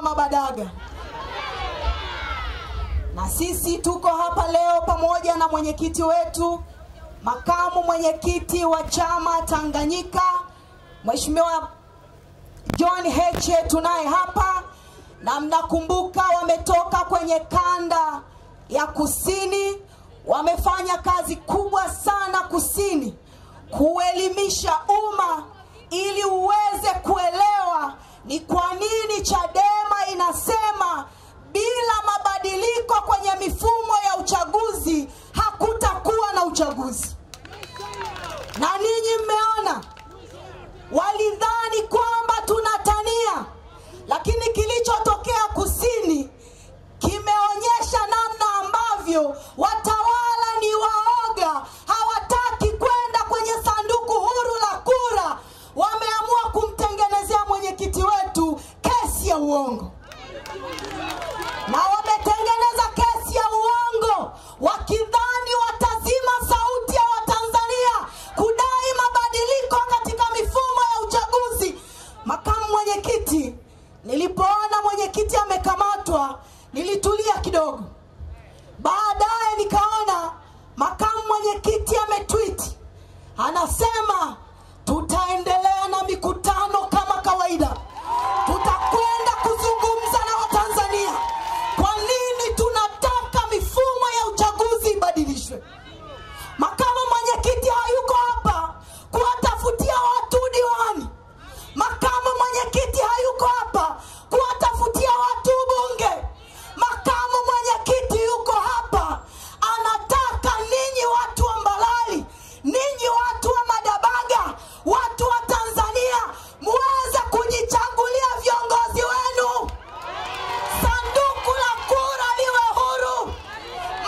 Mabadaga. Na sisi tuko hapa leo pamoja na mwenyekiti wetu, makamu mwenyekiti wa chama Tanganyika, Mheshimiwa John Heche tunaye hapa. Na mnakumbuka wametoka kwenye kanda ya kusini, wamefanya kazi kubwa sana kusini kuelimisha umma ili uweze kuelewa ni kwa nini Chadema inasema bila mabadiliko kwenye mifumo ya uchaguzi hakutakuwa na uchaguzi. Na ninyi mmeona walidhani kwamba tunatania, lakini kilichotokea kusini kimeonyesha namna ambavyo watawala ni waoga, hawataki kwenda kwenye sanduku huru la kura. Wameamua kumtengenezea mwenyekiti wetu kesi ya uongo. Na wametengeneza kesi ya uongo wakidhani watazima sauti ya Watanzania kudai mabadiliko katika mifumo ya uchaguzi. Makamu mwenyekiti, nilipoona mwenyekiti amekamatwa nilitulia kidogo. Baadaye nikaona makamu mwenyekiti ametweet, anasema tutaendelea na mikutano kama kawaida. Tutakwenda kuzungumza na Watanzania kwa nini tunataka mifumo ya uchaguzi ibadilishwe. Makamu mwenyekiti hayuko hapa kuwatafutia watu diwani. Makamu mwenyekiti hayuko hapa kuwatafutia watu bunge. Makamu mwenyekiti yuko hapa anataka ninyi watu wa Mbalali, ninyi watu wa Madabaga, watu wa Tanzania muweze kujichagulia viongozi wenu. Sanduku la kura liwe huru.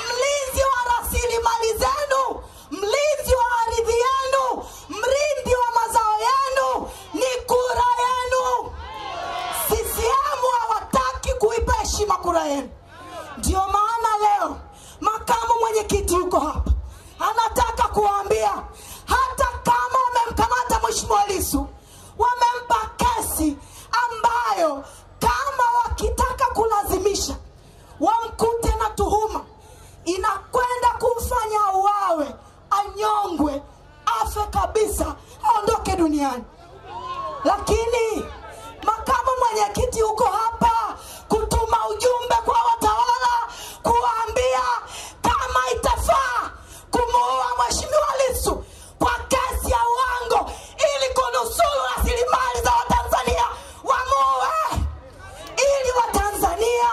Mlinzi wa rasilimali zenu, mlinzi wa ardhi yenu, mlinzi wa mazao yenu ni kura yenu. CCM hawataki kuipa heshima kura yenu. Ndio maana leo makamu mwenyekiti yuko hapa anataka kuambia hata kama wamemkamata Mheshimiwa Lissu, wamempa kesi ambayo kama wakitaka kulazimisha wamkute na tuhuma inakwenda kumfanya uawe, anyongwe, afe kabisa, aondoke duniani. Lakini makamu mwenyekiti yuko hapa kutuma ujumbe kwa watawala kuambia kama itafaa kumuua Mheshimiwa Lissu kwa kesi ya uongo ili kunusuru rasilimali za Watanzania, wamuue ili Watanzania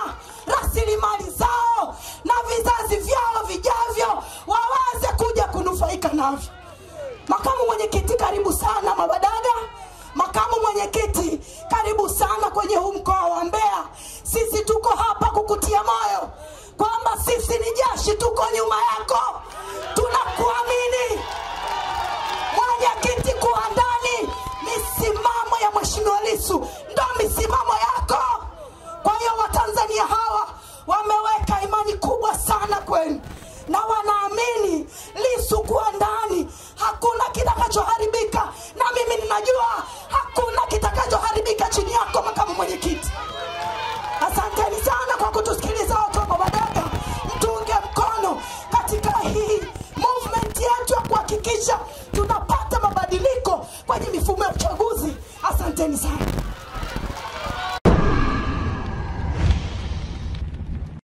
rasilimali zao na vizazi vyao vijavyo waweze kuja kunufaika navyo. Makamu mwenyekiti, karibu sana Mabadaga. Makamu mwenyekiti, karibu sana kwenye huu mkoa wa Mbeya. Sisi tuko hapa kukutia moyo kwamba sisi ni jeshi, tuko nyuma yako, tunakuamini. Mwenyekiti, kuwa ndani, misimamo ya Mheshimiwa Lissu ndio misimamo yako. Kwa hiyo Watanzania hawa wameweka imani kubwa sana kwenu na wanaamini Lissu kuwa ndani hakuna kitakachoharibika, na mimi ninajua hakuna kitakachoharibika chini yako makamu mwenyekiti. Asanteni sana kwa kutusikiliza watu wa Mabadaga. Mtunge mkono katika hii movement yetu ya kuhakikisha tunapata mabadiliko kwenye mifumo ya uchaguzi. Asanteni sana.